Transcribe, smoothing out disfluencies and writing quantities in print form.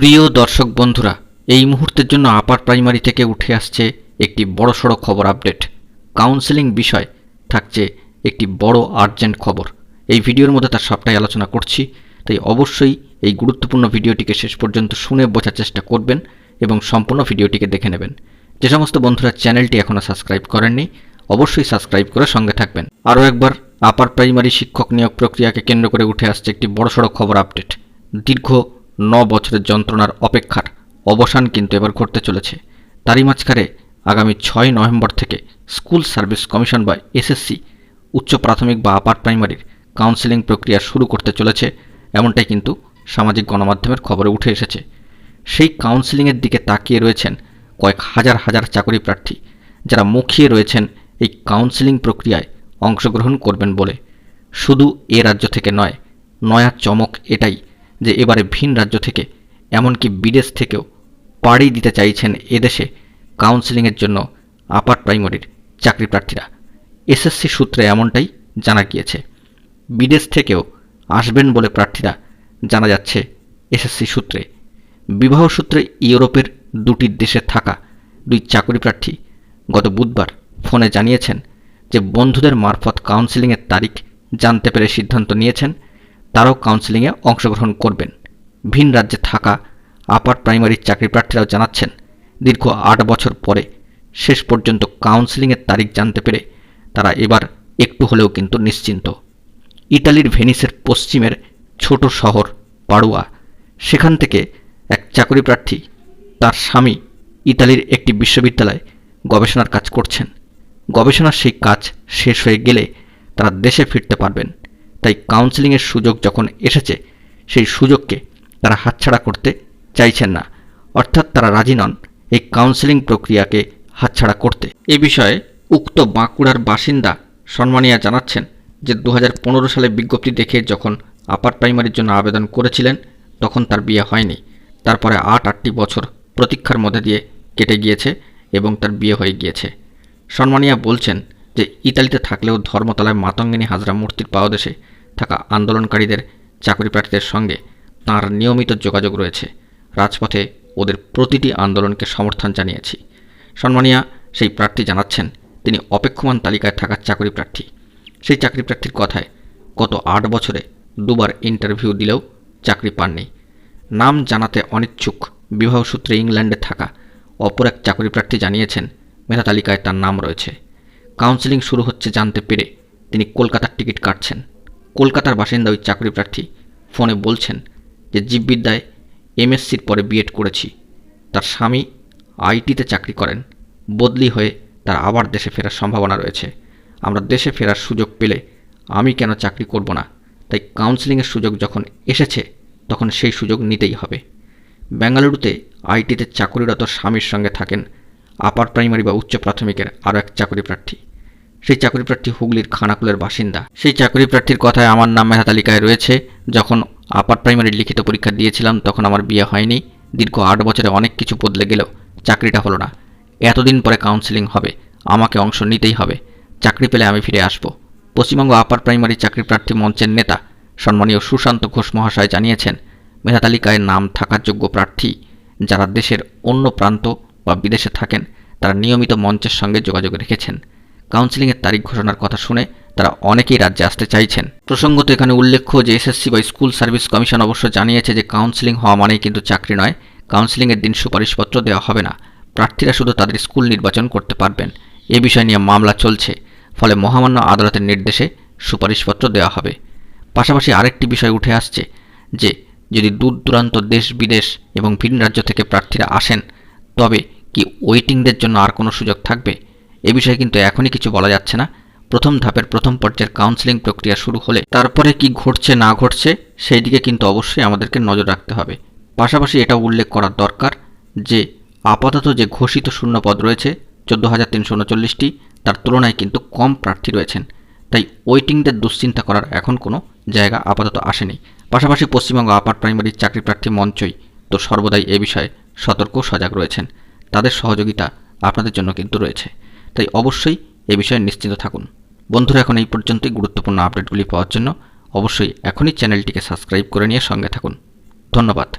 প্রিয় দর্শক বন্ধুরা, এই মুহূর্তের জন্য আপার প্রাইমারি থেকে উঠে আসছে একটি বড়সড় খবর আপডেট। কাউন্সেলিং বিষয় থাকছে একটি বড় আর্জেন্ট খবর। এই ভিডিওর মধ্যে তার সবটাই আলোচনা করছি, তাই অবশ্যই এই গুরুত্বপূর্ণ ভিডিওটিকে শেষ পর্যন্ত শুনে বোঝার চেষ্টা করবেন এবং সম্পূর্ণ ভিডিওটিকে দেখে নেবেন। যে সমস্ত বন্ধুরা চ্যানেলটি এখনও সাবস্ক্রাইব করেননি, অবশ্যই সাবস্ক্রাইব করে সঙ্গে থাকবেন। আরও একবার আপার প্রাইমারি শিক্ষক নিয়োগ প্রক্রিয়াকে কেন্দ্র করে উঠে আসছে একটি বড়সড় খবর আপডেট। দীর্ঘ 9 বছরের যন্ত্রণার অপেক্ষার অবসান কিন্তু এবার ঘটতে চলেছে। তারই মাঝখানে আগামী 6 নভেম্বর থেকে স্কুল সার্ভিস কমিশন বা এসএসসি উচ্চ প্রাথমিক বা আপার প্রাইমারির কাউন্সেলিং প্রক্রিয়া শুরু করতে চলেছে, এমনটাই কিন্তু সামাজিক গণমাধ্যমের খবরে উঠে এসেছে। সেই কাউন্সেলিংয়ের দিকে তাকিয়ে রয়েছেন কয়েক হাজার হাজার চাকরি প্রার্থী, যারা মুখিয়ে রয়েছেন এই কাউন্সেলিং প্রক্রিয়ায় অংশগ্রহণ করবেন বলে। শুধু এ রাজ্য থেকে নয়, নয়া চমক এটাই যে এবারে ভিন রাজ্য থেকে এমনকি বিদেশ থেকেও পাড়ি দিতে চাইছেন এদেশে কাউন্সেলিংয়ের জন্য আপার প্রাইমারির চাকরি প্রার্থীরা। এসএসসি সূত্রে এমনটাই জানা গিয়েছে। বিদেশ থেকেও আসবেন বলে প্রার্থীরা জানা যাচ্ছে এসএসসি সূত্রে। বিবাহ সূত্রে ইউরোপের দুটি দেশে থাকা 2 চাকরি প্রার্থী গত বুধবার ফোনে জানিয়েছেন যে বন্ধুদের মারফত কাউন্সেলিংয়ের তারিখ জানতে পেরে সিদ্ধান্ত নিয়েছেন তারাও কাউন্সেলিংয়ে অংশগ্রহণ করবেন। ভিন রাজ্যে থাকা আপার প্রাইমারির চাকরি প্রার্থীরাও জানাচ্ছেন দীর্ঘ 8 বছর পরে শেষ পর্যন্ত কাউন্সেলিংয়ের তারিখ জানতে পেরে তারা এবার একটু হলেও কিন্তু নিশ্চিন্ত। ইতালির ভেনিসের পশ্চিমের ছোট শহর পাড়ুয়া, সেখান থেকে এক চাকরি প্রার্থী তার স্বামী ইতালির একটি বিশ্ববিদ্যালয়ে গবেষণার কাজ করছেন। গবেষণার সেই কাজ শেষ হয়ে গেলে তারা দেশে ফিরতে পারবেন। তাই কাউন্সেলিংয়ের সুযোগ যখন এসেছে, সেই সুযোগকে তারা হাতছাড়া করতে চাইছেন না, অর্থাৎ তারা রাজি নন এই কাউন্সেলিং প্রক্রিয়াকে হাতছাড়া করতে। এ বিষয়ে উক্ত বাঁকুড়ার বাসিন্দা সম্মানিয়া জানাচ্ছেন যে 2015 সালে বিজ্ঞপ্তি দেখে যখন আপার প্রাইমারির জন্য আবেদন করেছিলেন তখন তার বিয়ে হয়নি। তারপরে 8টি বছর প্রতীক্ষার মধ্যে দিয়ে কেটে গিয়েছে এবং তার বিয়ে হয়ে গিয়েছে। সম্মানিয়া বলছেন যে ইতালিতে থাকলেও ধর্মতলায় মাতঙ্গিনী হাজরা মূর্তির পাদদেশে থাকা আন্দোলনকারীদের চাকরি প্রার্থীদের সঙ্গে তাঁর নিয়মিত যোগাযোগ রয়েছে। রাজপথে ওদের প্রতিটি আন্দোলনকে সমর্থন জানিয়েছি। সম্মানিয়া সেই প্রার্থী জানাচ্ছেন তিনি অপেক্ষমান তালিকায় থাকা চাকরি প্রার্থী। সেই চাকরি প্রার্থীর কথায় গত 8 বছরে 2 বার ইন্টারভিউ দিলেও চাকরি পাননি। নাম জানাতে অনিচ্ছুক বিবাহসূত্রে ইংল্যান্ডে থাকা অপর এক চাকরি প্রার্থী জানিয়েছেন মেধা তালিকায় তার নাম রয়েছে। কাউন্সেলিং শুরু হচ্ছে জানতে পেরে তিনি কলকাতার টিকিট কাটছেন। কলকাতার বাসিন্দা ওই চাকরি প্রার্থী ফোনে বলছেন যে জীববিদ্যায় এমএসসির পরে বিএড করেছি। তার স্বামী আইটিতে চাকরি করেন। বদলি হয়ে তার আবার দেশে ফেরার সম্ভাবনা রয়েছে। আমরা দেশে ফেরার সুযোগ পেলে আমি কেন চাকরি করব না? তাই কাউন্সেলিংয়ের সুযোগ যখন এসেছে তখন সেই সুযোগ নিতেই হবে। বেঙ্গালুরুতে আইটিতে চাকরিরত স্বামীর সঙ্গে থাকেন আপার প্রাইমারি বা উচ্চ প্রাথমিকের আরও এক চাকরি প্রার্থী। সেই চাকরি প্রার্থী হুগলির খানাকুলের বাসিন্দা। সেই চাকরি প্রার্থীর কথায় আমার নাম মেধা তালিকায় রয়েছে। যখন আপার প্রাইমারির লিখিত পরীক্ষা দিয়েছিলাম তখন আমার বিয়ে হয়নি। দীর্ঘ 8 বছরে অনেক কিছু বদলে গেলেও চাকরিটা হলো না। এতদিন পরে কাউন্সেলিং হবে, আমাকে অংশ নিতেই হবে। চাকরি পেলে আমি ফিরে আসব। পশ্চিমবঙ্গ আপার প্রাইমারি চাকরি প্রার্থী মঞ্চের নেতা সম্মানীয় সুশান্ত ঘোষ মহাশয় জানিয়েছেন মেধা তালিকায় নাম থাকার যোগ্য প্রার্থী যারা দেশের অন্য প্রান্ত বা বিদেশে থাকেন তারা নিয়মিত মঞ্চের সঙ্গে যোগাযোগ রেখেছেন। কাউন্সেলিংয়ের তারিখ ঘোষণার কথা শুনে তারা অনেকেই রাজ্যে আসতে চাইছেন। প্রসঙ্গত এখানে উল্লেখ্য যে এসএসসি বা স্কুল সার্ভিস কমিশন অবশ্য জানিয়েছে যে কাউন্সেলিং হওয়া মানেই কিন্তু চাকরি নয়। কাউন্সেলিংয়ের দিন সুপারিশপত্র দেওয়া হবে না। প্রার্থীরা শুধু তাদের স্কুল নির্বাচন করতে পারবেন। এ বিষয় নিয়ে মামলা চলছে, ফলে মহামান্য আদালতের নির্দেশে সুপারিশপত্র দেওয়া হবে। পাশাপাশি আরেকটি বিষয় উঠে আসছে যে যদি দূর দূরান্ত দেশ বিদেশ এবং ভিন রাজ্য থেকে প্রার্থীরা আসেন তবে কি ওয়েটিংদের জন্য আর কোনো সুযোগ থাকবে? এ বিষয়ে কিন্তু এখনই কিছু বলা যাচ্ছে না। প্রথম ধাপের প্রথম পর্যায়ের কাউন্সেলিং প্রক্রিয়া শুরু হলে তারপরে কি ঘটছে না ঘটছে সেই দিকে কিন্তু অবশ্যই আমাদেরকে নজর রাখতে হবে। পাশাপাশি এটা উল্লেখ করা দরকার যে আপাতত যে ঘোষিত শূন্যপদ রয়েছে 14,339টি, তার তুলনায় কিন্তু কম প্রার্থী রয়েছেন। তাই ওয়েটিংদের দুশ্চিন্তা করার এখন কোনো জায়গা আপাতত আসেনি। পাশাপাশি পশ্চিমবঙ্গ আপার প্রাইমারি চাকরি প্রার্থী মঞ্চই তো সর্বদাই এ বিষয়ে সতর্ক সজাগ রয়েছেন। তাদের সহযোগিতা আপনাদের জন্য কিন্তু রয়েছে। তাই অবশ্যই এ বিষয়ে নিশ্চিন্ত থাকুন। বন্ধুরা, এখন এই পর্যন্তই। গুরুত্বপূর্ণ আপডেটগুলি পাওয়ার জন্য অবশ্যই এখনই চ্যানেলটিকে সাবস্ক্রাইব করে নিয়ে সঙ্গে থাকুন। ধন্যবাদ।